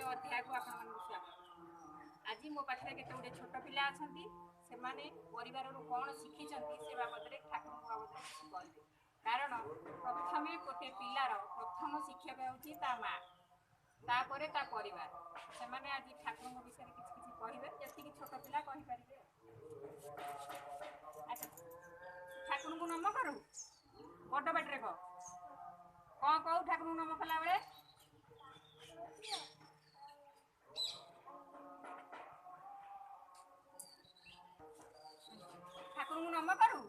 अध्याय को आपण मानक स्वागत। आज मो पाखे केते गुडे छोट पिला अछंती सेमाने परिवार रो कोन शिखि चंती से बाबत रे ठाकुर बाबत रे किछि कहबे। कारण प्रथमे गोटे पिलार प्रथम शिक्षक होउची ता मां, तापरे ता परिवार। सेमाने आज ठाकुर विषय रे किछि किछि कहबे जति कि छोट पिला कहि परिबे। अच्छा ठाकुर को नम करू बड़ बाटरे को कौन कहू ठाकुर नम कला बेले ठाकुर को नम करू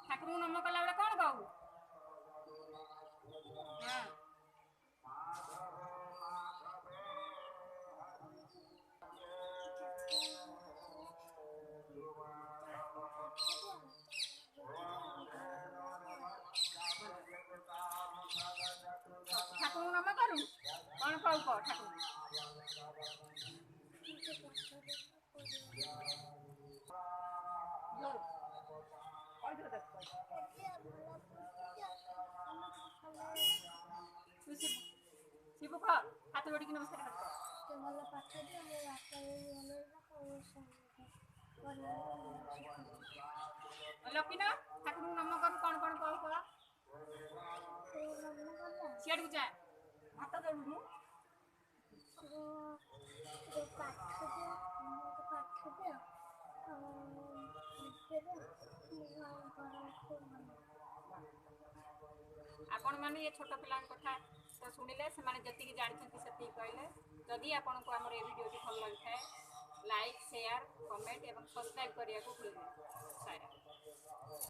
ठाकुर को नम कला बेले कौन कहू हाँ ठाकुर नम करू कौन कहू कह ठाकुर शिव कह हाथ जोड़ी नमस्कार कर ଭଲ ପାଠ ଦିଅ ମୋ ବାପା लकिन ठाकुर नम करू कौन कौन कहू कह सियाड़ जा हाथ जोड़ू ପାଠ ଦିଅ आपण माने ये छोट पिला कथा तो सुनिले से माने जति कि जानिछंती सेति कहले। जदि आपण को हमर ए वीडियो भल लगे लाइक शेयर कमेंट एवं सब्सक्राइब करिया को भूलबे।